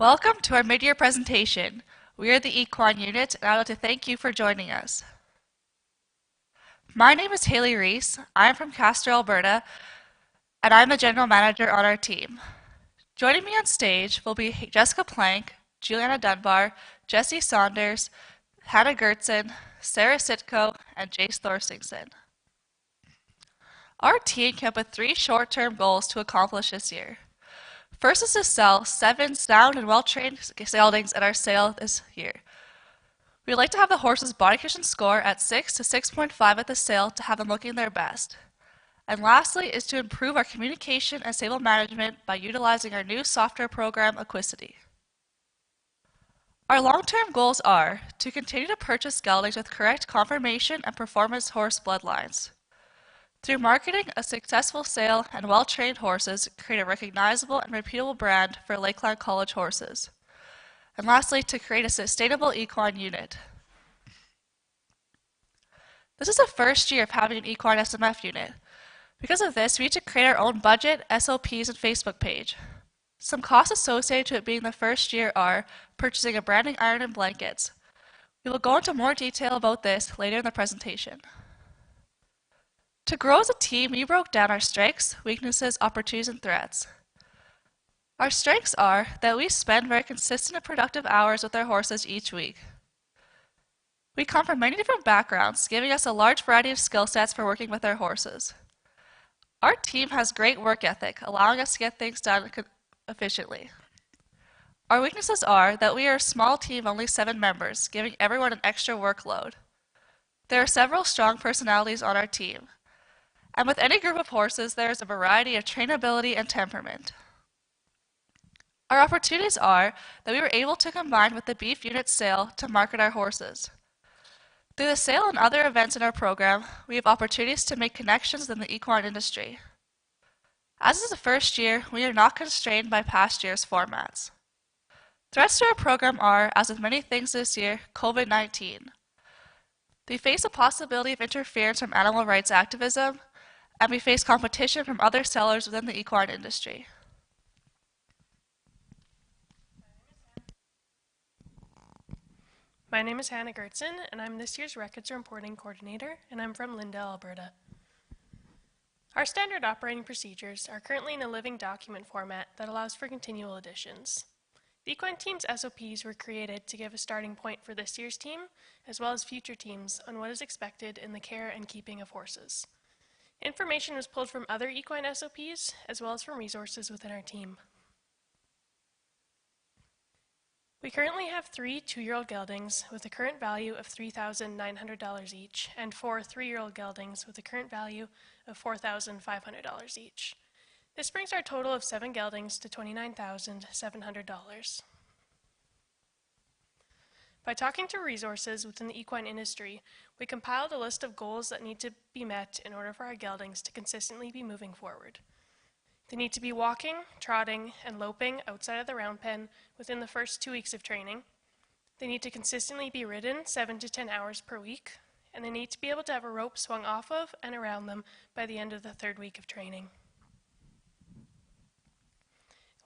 Welcome to our mid-year presentation. We are the Equine unit, and I would like to thank you for joining us. My name is Haley Reese. I am from Castor, Alberta, and I'm the general manager on our team. Joining me on stage will be Jessica Plank, Julianna Dunbar, Jesse Saunders, Hannah Gertzen, Sarah Sitko, and Jace Thorsteinson. Our team came up with 3 short-term goals to accomplish this year. First is to sell 7 sound and well-trained geldings at our sale this year. We'd like to have the horse's body condition score at 6 to 6.5 at the sale to have them looking their best. And lastly is to improve our communication and stable management by utilizing our new software program, Equicity. Our long-term goals are to continue to purchase geldings with correct conformation and performance horse bloodlines. Through marketing a successful sale and well-trained horses, create a recognizable and repeatable brand for Lakeland College horses. And lastly, to create a sustainable equine unit. This is the first year of having an equine SMF unit. Because of this, we need to create our own budget, SOPs, and Facebook page. Some costs associated to it being the first year are purchasing a branding iron and blankets. We will go into more detail about this later in the presentation. To grow as a team, we broke down our strengths, weaknesses, opportunities, and threats. Our strengths are that we spend very consistent and productive hours with our horses each week. We come from many different backgrounds, giving us a large variety of skill sets for working with our horses. Our team has great work ethic, allowing us to get things done efficiently. Our weaknesses are that we are a small team of only 7 members, giving everyone an extra workload. There are several strong personalities on our team. And with any group of horses, there is a variety of trainability and temperament. Our opportunities are that we were able to combine with the beef unit sale to market our horses. Through the sale and other events in our program, we have opportunities to make connections in the equine industry. As is the first year, we are not constrained by past year's formats. Threats to our program are, as with many things this year, COVID-19. We face a possibility of interference from animal rights activism, and we face competition from other sellers within the equine industry. My name is Hannah Gertzen, and I'm this year's Records and Reporting Coordinator, and I'm from Lindale, Alberta. Our standard operating procedures are currently in a living document format that allows for continual additions. The Equine team's SOPs were created to give a starting point for this year's team, as well as future teams, on what is expected in the care and keeping of horses. Information was pulled from other equine SOPs, as well as from resources within our team. We currently have 3 2-year-old geldings with a current value of $3,900 each, and 4 3-year-old geldings with a current value of $4,500 each. This brings our total of 7 geldings to $29,700. By talking to resources within the equine industry, we compiled a list of goals that need to be met in order for our geldings to consistently be moving forward. They need to be walking, trotting, and loping outside of the round pen within the first 2 weeks of training. They need to consistently be ridden 7 to 10 hours per week, and they need to be able to have a rope swung off of and around them by the end of the 3rd week of training.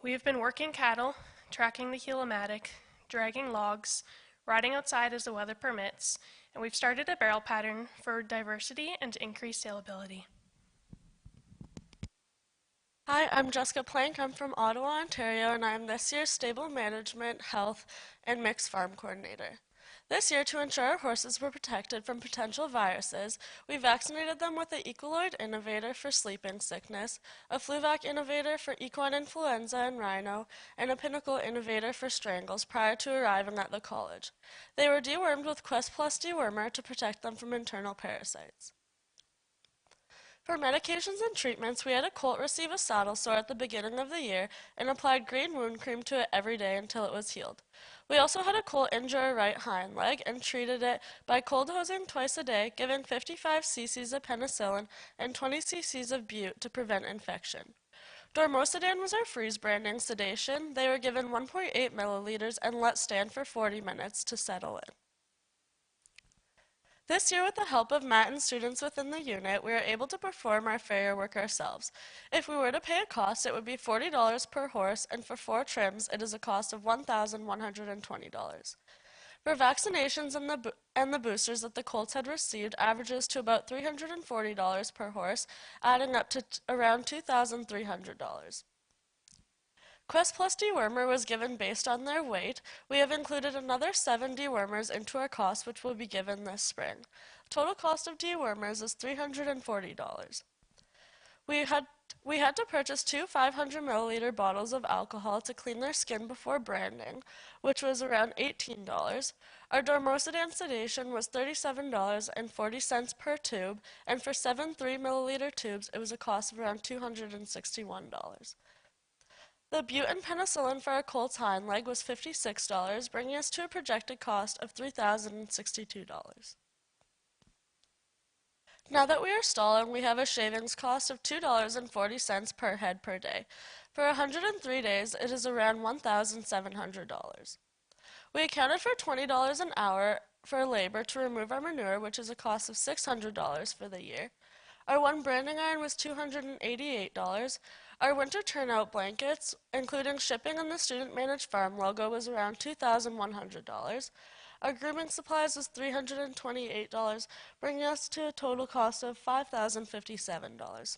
We have been working cattle, tracking the heliomatic, dragging logs, riding outside as the weather permits, and we've started a barrel pattern for diversity and to increase saleability. Hi, I'm Jessica Plank. I'm from Ottawa, Ontario, and I'm this year's Stable Management, Health, and Mixed Farm Coordinator. This year, to ensure our horses were protected from potential viruses, we vaccinated them with the Equiloid Innovator for sleep-in sickness, a Fluvac Innovator for equine influenza and rhino, and a Pinnacle Innovator for strangles prior to arriving at the college. They were dewormed with Quest Plus dewormer to protect them from internal parasites. For medications and treatments, we had a colt receive a saddle sore at the beginning of the year and applied green wound cream to it every day until it was healed. We also had a colt injure a right hind leg and treated it by cold hosing twice a day, giving 55 cc's of penicillin and 20 cc's of bute to prevent infection. Dormocidin was our freeze branding sedation. They were given 1.8 milliliters and let stand for 40 minutes to settle in. This year, with the help of Matt and students within the unit, we are able to perform our farrier work ourselves. If we were to pay a cost, it would be $40 per horse, and for 4 trims, it is a cost of $1,120. For vaccinations and the boosters that the colts had received averages to about $340 per horse, adding up to around $2,300. Quest Plus dewormer was given based on their weight. We have included another 7 dewormers into our cost, which will be given this spring. Total cost of dewormers is $340. We had to purchase 2 500-milliliter bottles of alcohol to clean their skin before branding, which was around $18. Our dormosidine sedation was $37.40 per tube, and for 7 3-milliliter tubes, it was a cost of around $261. The bute and penicillin for our colt's hind leg was $56, bringing us to a projected cost of $3,062. Now that we are stalling, we have a shavings cost of $2.40 per head per day. For 103 days, it is around $1,700. We accounted for $20 an hour for labor to remove our manure, which is a cost of $600 for the year. Our one branding iron was $288. Our winter turnout blankets, including shipping and the student-managed farm logo, was around $2,100. Our grooming supplies was $328, bringing us to a total cost of $5,057.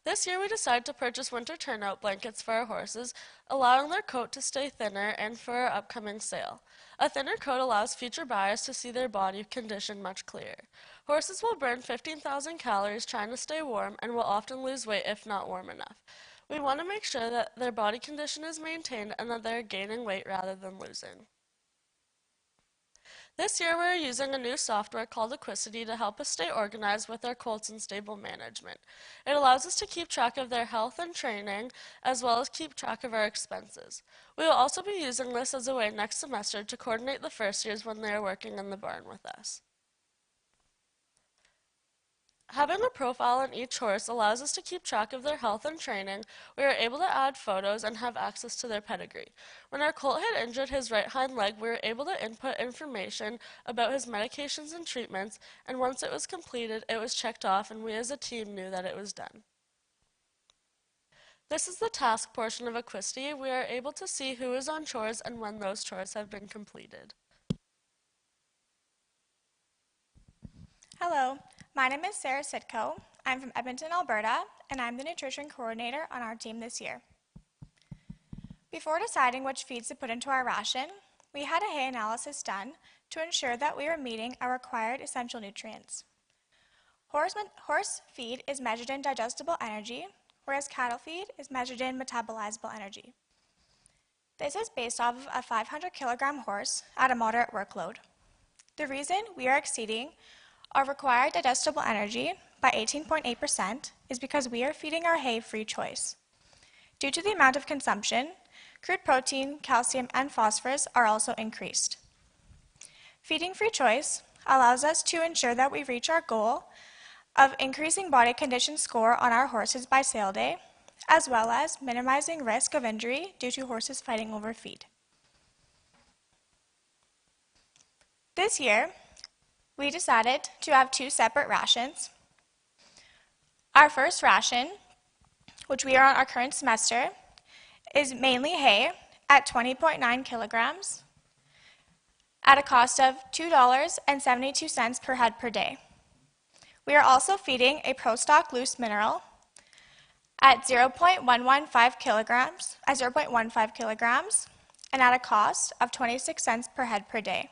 This year we decided to purchase winter turnout blankets for our horses, allowing their coat to stay thinner and for our upcoming sale. A thinner coat allows future buyers to see their body condition much clearer. Horses will burn 15,000 calories trying to stay warm and will often lose weight if not warm enough. We want to make sure that their body condition is maintained and that they are gaining weight rather than losing. This year we are using a new software called Equicity to help us stay organized with our colts and stable management. It allows us to keep track of their health and training, as well as keep track of our expenses. We will also be using this as a way next semester to coordinate the first years when they are working in the barn with us. Having a profile on each horse allows us to keep track of their health and training. We are able to add photos and have access to their pedigree. When our colt had injured his right hind leg, we were able to input information about his medications and treatments, and once it was completed, it was checked off, and we as a team knew that it was done. This is the task portion of Equicity. We are able to see who is on chores and when those chores have been completed. Hello, my name is Sarah Sitko. I'm from Edmonton, Alberta, and I'm the nutrition coordinator on our team this year. Before deciding which feeds to put into our ration, we had a hay analysis done to ensure that we were meeting our required essential nutrients. Horse feed is measured in digestible energy, whereas cattle feed is measured in metabolizable energy. This is based off of a 500 kilogram horse at a moderate workload. The reason we are exceeding our required digestible energy by 18.8% is because we are feeding our hay free choice. Due to the amount of consumption, crude protein, calcium, and phosphorus are also increased. Feeding free choice allows us to ensure that we reach our goal of increasing body condition score on our horses by sale day, as well as minimizing risk of injury due to horses fighting over feed. This year, we decided to have 2 separate rations. Our first ration, which we are on our current semester, is mainly hay at 20.9 kilograms at a cost of $2.72 per head per day. We are also feeding a pro-stock loose mineral at 0.15 kilograms and at a cost of 26 cents per head per day.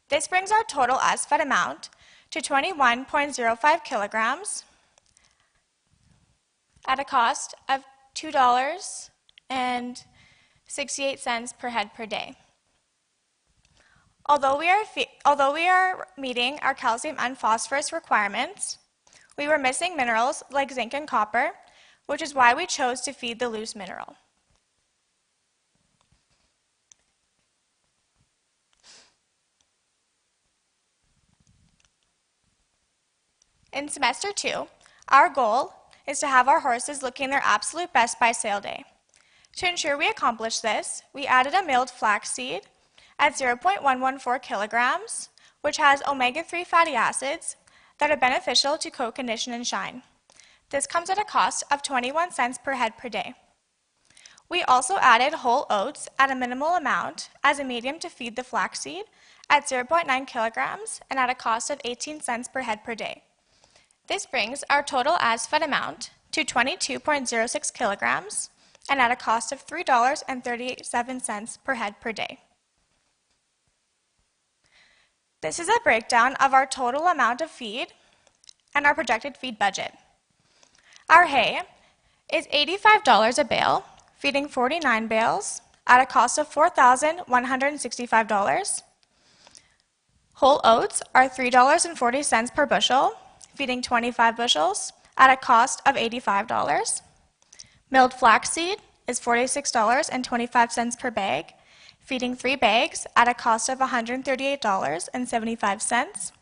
This brings our total as-fed amount to 21.05 kilograms at a cost of $2.68 per head per day. Although we are meeting our calcium and phosphorus requirements, we were missing minerals like zinc and copper, which is why we chose to feed the loose mineral. In semester 2, our goal is to have our horses looking their absolute best by sale day. To ensure we accomplish this, we added a milled flax seed at 0.114 kilograms, which has omega-3 fatty acids that are beneficial to coat, condition, and shine. This comes at a cost of 21 cents per head per day. We also added whole oats at a minimal amount as a medium to feed the flaxseed at 0.9 kilograms and at a cost of 18 cents per head per day. This brings our total as-fed amount to 22.06 kilograms and at a cost of $3.37 per head per day. This is a breakdown of our total amount of feed and our projected feed budget. Our hay is $85 a bale, feeding 49 bales at a cost of $4,165. Whole oats are $3.40 per bushel, feeding 25 bushels at a cost of $85. Milled flaxseed is $46.25 per bag, feeding 3 bags at a cost of $138.75.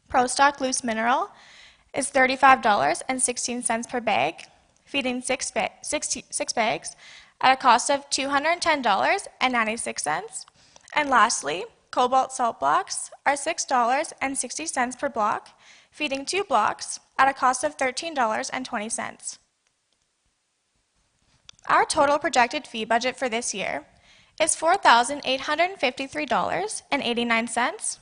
Pro Stock loose mineral is $35.16 per bag, feeding 6 bags at a cost of $210.96. And lastly, cobalt salt blocks are $6.60 per block, feeding 2 blocks at a cost of $13.20. Our total projected feed budget for this year is $4,853.89,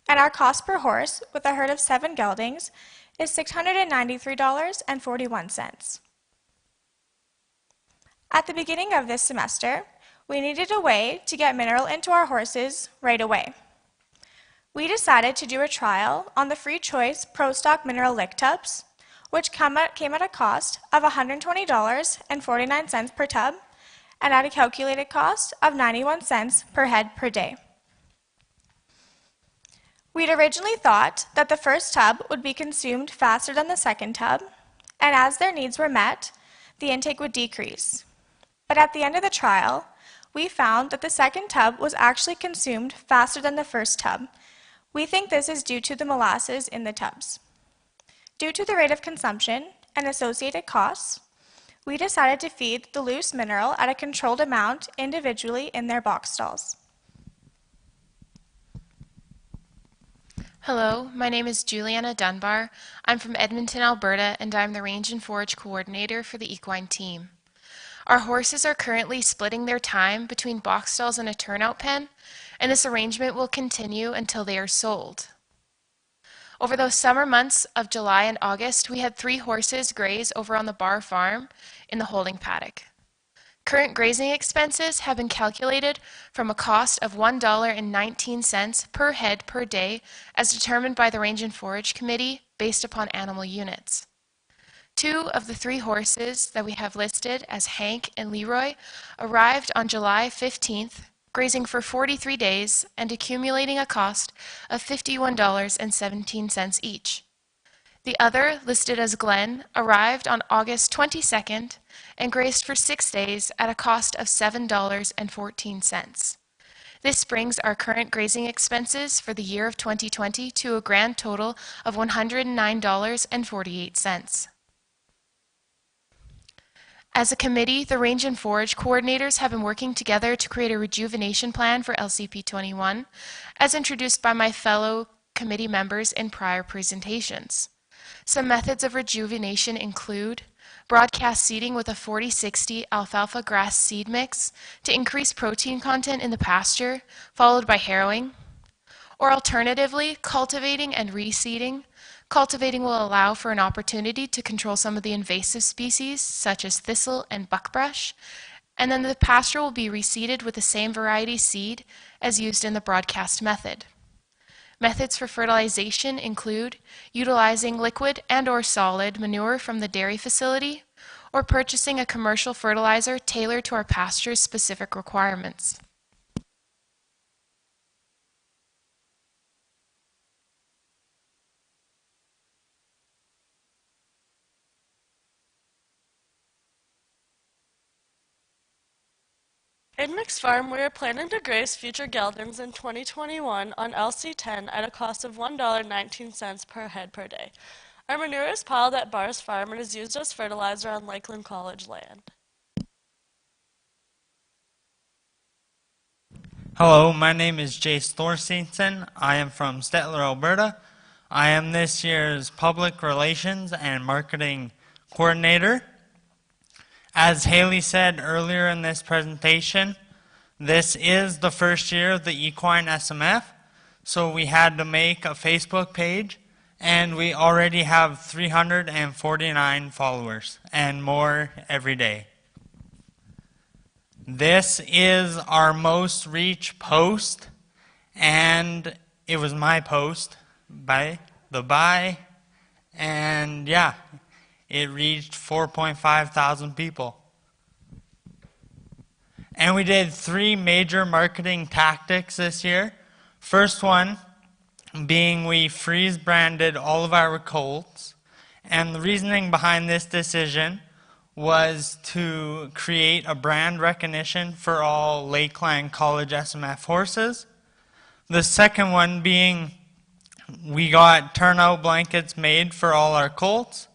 and our cost per horse with a herd of 7 geldings is $693.41. At the beginning of this semester, we needed a way to get mineral into our horses right away. We decided to do a trial on the free choice Pro Stock mineral lick tubs, which came at a cost of $120.49 per tub and at a calculated cost of 91 cents per head per day. We'd originally thought that the first tub would be consumed faster than the second tub, and as their needs were met, the intake would decrease. But at the end of the trial, we found that the second tub was actually consumed faster than the first tub. We think this is due to the molasses in the tubs. Due to the rate of consumption and associated costs, we decided to feed the loose mineral at a controlled amount individually in their box stalls. Hello, my name is Julianna Dunbar. I'm from Edmonton, Alberta, and I'm the Range and Forage Coordinator for the Equine team. Our horses are currently splitting their time between box stalls and a turnout pen, and this arrangement will continue until they are sold. Over those summer months of July and August, we had 3 horses graze over on the Bar Farm in the holding paddock. Current grazing expenses have been calculated from a cost of $1.19 per head per day as determined by the Range and Forage Committee based upon animal units. 2 of the 3 horses that we have listed as Hank and Leroy arrived on July 15th, grazing for 43 days and accumulating a cost of $51.17 each. The other, listed as Glenn, arrived on August 22nd and grazed for 6 days at a cost of $7.14. This brings our current grazing expenses for the year of 2020 to a grand total of $109.48. As a committee, the Range and Forage coordinators have been working together to create a rejuvenation plan for LCP 21, as introduced by my fellow committee members in prior presentations. Some methods of rejuvenation include broadcast seeding with a 40-60 alfalfa grass seed mix to increase protein content in the pasture, followed by harrowing, or alternatively, cultivating and reseeding. Cultivating will allow for an opportunity to control some of the invasive species, such as thistle and buckbrush, and then the pasture will be reseeded with the same variety seed as used in the broadcast method. Methods for fertilization include utilizing liquid and/or solid manure from the dairy facility, or purchasing a commercial fertilizer tailored to our pasture's specific requirements. In Mixed Farm, we are planning to graze future geldings in 2021 on LC10 at a cost of $1.19 per head per day. Our manure is piled at Bar's Farm and is used as fertilizer on Lakeland College land. Hello, my name is Jace Thorsteinson. I am from Stettler, Alberta. I am this year's Public Relations and Marketing Coordinator. As Haley said earlier in this presentation, this is the first year of the Equine SMF, so we had to make a Facebook page, and we already have 349 followers, and more every day. This is our most reach post, and it was my post and yeah, it reached 4.5 thousand people. And we did 3 major marketing tactics this year. First one being we freeze branded all of our colts, and the reasoning behind this decision was to create a brand recognition for all Lakeland College SMF horses. The second one being we got turnout blankets made for all our colts.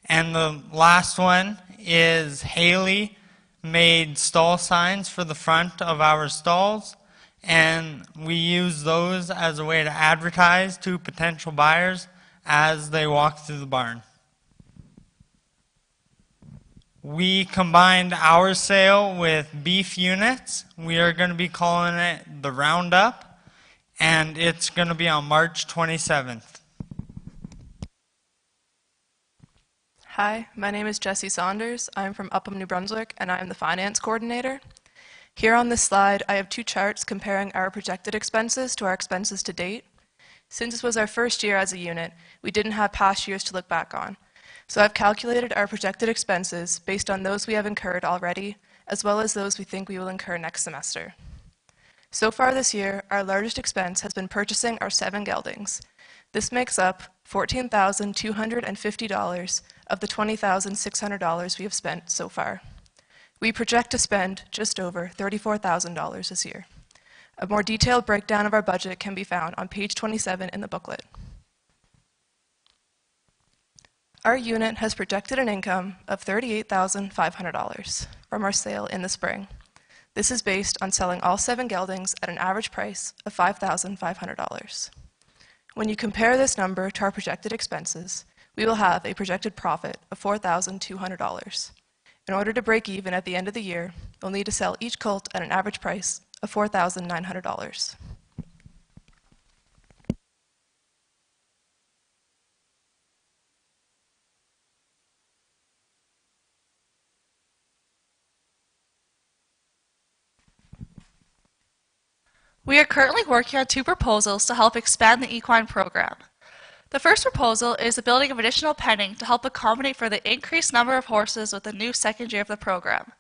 And the last one is Haley made stall signs for the front of our stalls, and we use those as a way to advertise to potential buyers as they walk through the barn. We combined our sale with beef units. We are going to be calling it the Roundup, and it's going to be on March 27th. Hi, my name is Jesse Saunders. I'm from Upham, New Brunswick, and I am the finance coordinator. Here on this slide, I have 2 charts comparing our projected expenses to our expenses to date. Since this was our first year as a unit, we didn't have past years to look back on. So I've calculated our projected expenses based on those we have incurred already, as well as those we think we will incur next semester. So far this year, our largest expense has been purchasing our 7 geldings. This makes up $14,250 of the $20,600 we have spent so far. We project to spend just over $34,000 this year. A more detailed breakdown of our budget can be found on page 27 in the booklet. Our unit has projected an income of $38,500 from our sale in the spring. This is based on selling all 7 geldings at an average price of $5,500. When you compare this number to our projected expenses, we will have a projected profit of $4,200. In order to break even at the end of the year, we'll need to sell each colt at an average price of $4,900. We are currently working on 2 proposals to help expand the equine program. The first proposal is the building of additional penning to help accommodate for the increased number of horses with the new second year of the program.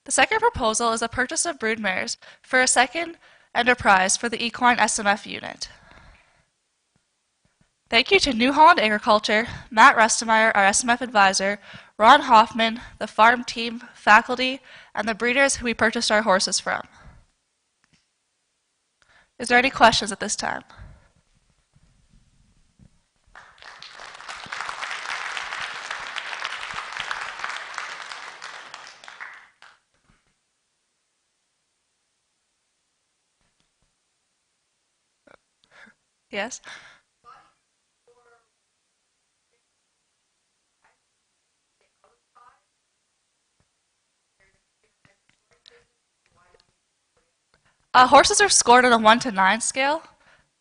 The second proposal is the purchase of broodmares for a second enterprise for the equine SMF unit. Thank you to New Holland Agriculture, Matt Rustemeyer, our SMF advisor, Ron Hoffman, the farm team, faculty, and the breeders who we purchased our horses from. Is there any questions at this time? Yes? Horses are scored on a 1 to 9 scale.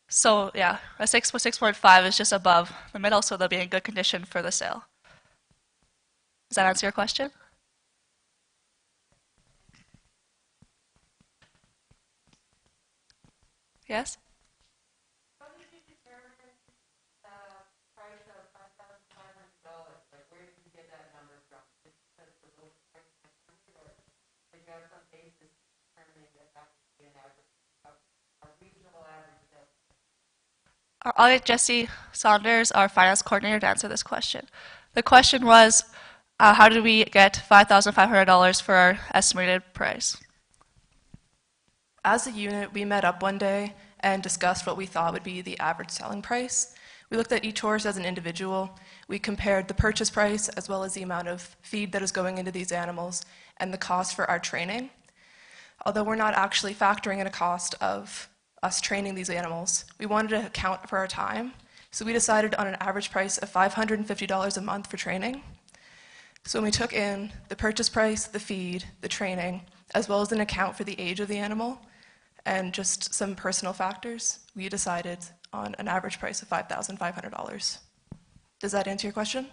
So yeah, a 6.5 is just above the middle, so they'll be in good condition for the sale. Does that answer your question? Yes? I'll get Jesse Saunders, our finance coordinator, to answer this question. The question was, how did we get $5,500 for our estimated price? As a unit, we met up one day and discussed what we thought would be the average selling price. We looked at each horse as an individual. We compared the purchase price as well as the amount of feed that is going into these animals and the cost for our training. Although we're not actually factoring in a cost of us training these animals, we wanted to account for our time, so we decided on an average price of $550 a month for training. So when we took in the purchase price, the feed, the training, as well as an account for the age of the animal, and just some personal factors, we decided on an average price of $5,500. Does that answer your question?